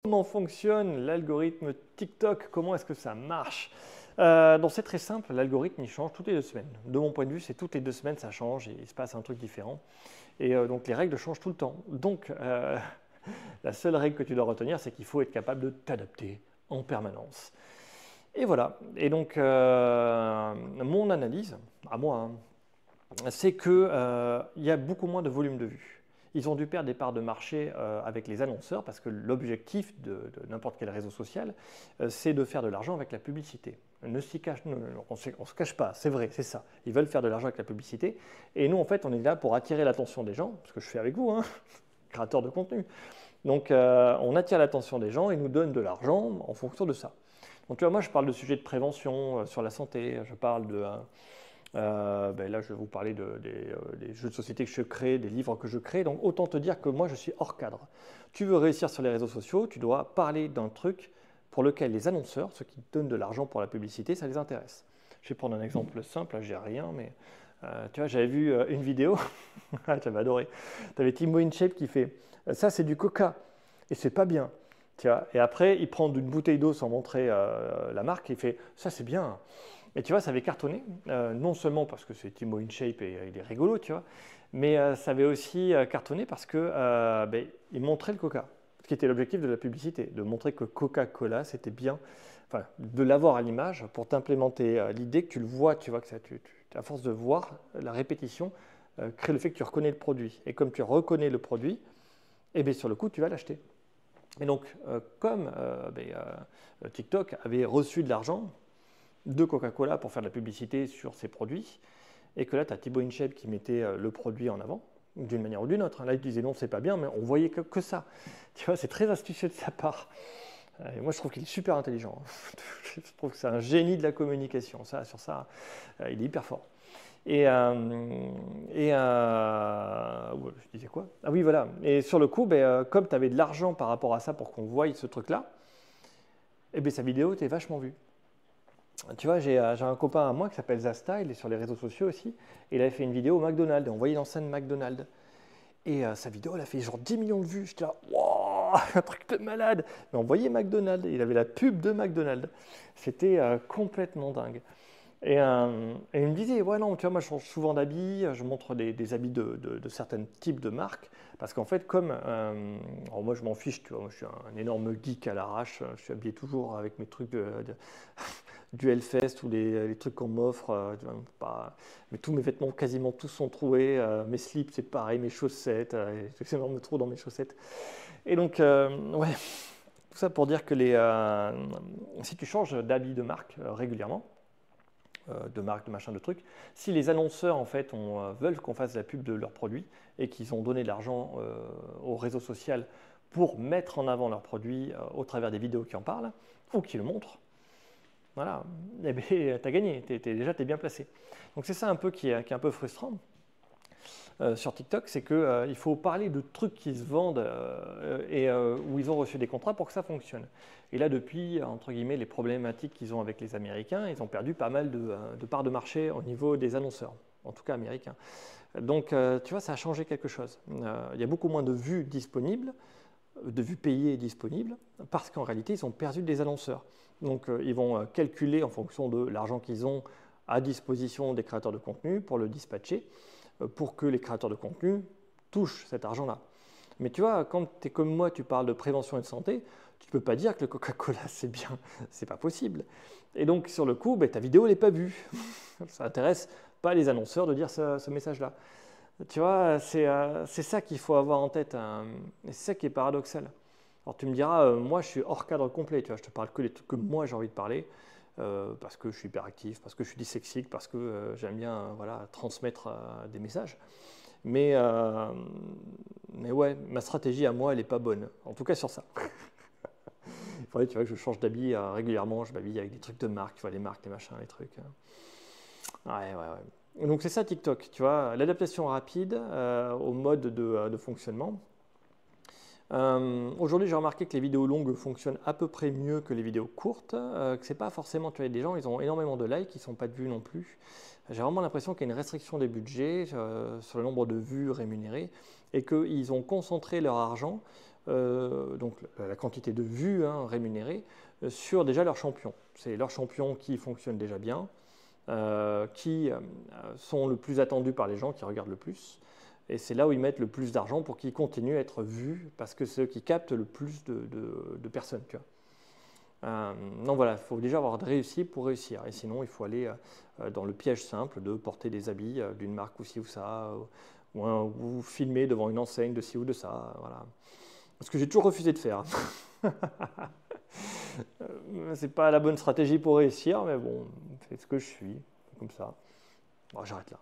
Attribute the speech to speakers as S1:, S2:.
S1: Comment fonctionne l'algorithme TikTok? Comment est-ce que ça marche? Donc c'est très simple, l'algorithme il change toutes les 2 semaines. De mon point de vue, c'est toutes les 2 semaines ça change et il se passe un truc différent. Et donc les règles changent tout le temps. Donc la seule règle que tu dois retenir, c'est qu'il faut être capable de t'adapter en permanence. Et voilà. Et donc mon analyse, à moi, c'est qu'il y a beaucoup moins de volume de vues. Ils ont dû perdre des parts de marché avec les annonceurs parce que l'objectif de n'importe quel réseau social, c'est de faire de l'argent avec la publicité. On ne se cache pas, c'est vrai, c'est ça. Ils veulent faire de l'argent avec la publicité. Et nous, en fait, on est là pour attirer l'attention des gens, ce que je fais avec vous, hein, créateur de contenu. Donc, on attire l'attention des gens et nous donne de l'argent en fonction de ça. Donc, tu vois, moi, je parle de sujets de prévention sur la santé, je parle de... là, je vais vous parler des jeux de société que je crée, des livres que je crée. Donc, autant te dire que moi, je suis hors cadre. Tu veux réussir sur les réseaux sociaux, tu dois parler d'un truc pour lequel les annonceurs, ceux qui donnent de l'argent pour la publicité, ça les intéresse. Je vais prendre un exemple simple, là, j'ai rien, mais tu vois, j'avais vu une vidéo, j'avais adoré. Tu avais Timo InShape qui fait ça, c'est du coca, et c'est pas bien. Tu vois, et après, il prend une bouteille d'eau sans montrer la marque, et il fait ça, c'est bien. Et tu vois, ça avait cartonné, non seulement parce que c'est Timo InShape et il est rigolo, tu vois, mais ça avait aussi cartonné parce que il montrait le Coca, ce qui était l'objectif de la publicité, de montrer que Coca-Cola, c'était bien, enfin, de l'avoir à l'image pour t'implémenter l'idée que tu le vois, tu vois, que ça, à force de voir la répétition, crée le fait que tu reconnais le produit. Et comme tu reconnais le produit, eh bien, sur le coup, tu vas l'acheter. Et donc, comme TikTok avait reçu de l'argent de Coca-Cola pour faire de la publicité sur ses produits, et que là, tu as Thibaut InShape qui mettait le produit en avant, d'une manière ou d'une autre. Là, il disait non, c'est pas bien, mais on voyait que ça. Tu vois, c'est très astucieux de sa part. Et moi, je trouve qu'il est super intelligent. Je trouve que c'est un génie de la communication. Ça, sur ça, il est hyper fort. Et je disais quoi? Ah oui, voilà. Et sur le coup, comme tu avais de l'argent par rapport à ça pour qu'on voie ce truc-là, sa vidéo était vachement vue. Tu vois, j'ai un copain à moi qui s'appelle Zasta, il est sur les réseaux sociaux aussi, et il avait fait une vidéo au McDonald's, on voyait l'enseigne McDonald's. Et sa vidéo, elle a fait genre 10 millions de vues. J'étais là, waouh, un truc de malade. Mais on voyait McDonald's, il avait la pub de McDonald's. C'était complètement dingue. Et il me disait, ouais, non, tu vois, moi je change souvent d'habits, je montre des habits de certains types de marques, parce qu'en fait, comme, alors moi je m'en fiche, tu vois, moi je suis un énorme geek à l'arrache, je suis habillé toujours avec mes trucs du Hellfest ou les trucs qu'on m'offre, mais tous mes vêtements, quasiment tous sont troués, mes slips c'est pareil, mes chaussettes, j'ai énorme trou dans mes chaussettes. Et donc, ouais, tout ça pour dire que si tu changes d'habit de marque régulièrement, de marque, de machin, de trucs. Si les annonceurs en fait veulent qu'on fasse la pub de leurs produits et qu'ils ont donné de l'argent au réseau social pour mettre en avant leurs produits au travers des vidéos qui en parlent ou qui le montrent, voilà, eh bien, tu as gagné, déjà tu es bien placé. Donc c'est ça un peu qui est un peu frustrant. Sur TikTok, c'est qu'il faut parler de trucs qui se vendent où ils ont reçu des contrats pour que ça fonctionne. Et là, depuis, entre guillemets, les problématiques qu'ils ont avec les Américains, ils ont perdu pas mal de parts de marché au niveau des annonceurs, en tout cas américains. Donc, tu vois, ça a changé quelque chose. Il y a beaucoup moins de vues disponibles, de vues payées disponibles, parce qu'en réalité, ils ont perdu des annonceurs. Donc, ils vont calculer en fonction de l'argent qu'ils ont à disposition des créateurs de contenu pour le dispatcher, pour que les créateurs de contenu touchent cet argent-là. Mais tu vois, quand tu es comme moi, tu parles de prévention et de santé, tu ne peux pas dire que le Coca-Cola c'est bien, c'est pas possible. Et donc sur le coup, ta vidéo n'est pas vue. Ça n'intéresse pas les annonceurs de dire ce message-là. Tu vois, c'est ça qu'il faut avoir en tête, et c'est ça qui est paradoxal. Alors tu me diras, moi je suis hors cadre complet, tu vois, je te parle que les trucs que moi j'ai envie de parler, parce que je suis hyper actif, parce que je suis dyslexique, parce que j'aime bien voilà, transmettre des messages. Mais ouais, ma stratégie à moi, elle n'est pas bonne, en tout cas sur ça. Il faudrait tu vois, que je change d'habit régulièrement, je m'habille avec des trucs de marque, tu vois, les marques, les machins, les trucs. Ouais. Donc c'est ça TikTok, tu vois, l'adaptation rapide au mode de fonctionnement. Aujourd'hui, j'ai remarqué que les vidéos longues fonctionnent à peu près mieux que les vidéos courtes, que c'est pas forcément, tu vois, des gens, ils ont énormément de likes, ils ne sont pas de vues non plus. J'ai vraiment l'impression qu'il y a une restriction des budgets sur le nombre de vues rémunérées et qu'ils ont concentré leur argent donc la quantité de vues hein, rémunérées, sur déjà leurs champions. C'est leurs champions qui fonctionnent déjà bien, qui sont le plus attendus par les gens, qui regardent le plus. Et c'est là où ils mettent le plus d'argent pour qu'ils continuent à être vus, parce que c'est eux qui captent le plus de personnes. Tu vois. Donc voilà, il faut déjà avoir réussi pour réussir. Et sinon, il faut aller dans le piège simple de porter des habits d'une marque ou ci ou ça, ou filmer devant une enseigne de ci ou de ça. Voilà. Ce que j'ai toujours refusé de faire. C'est pas la bonne stratégie pour réussir, mais bon, c'est ce que je suis, comme ça. Bon, j'arrête là.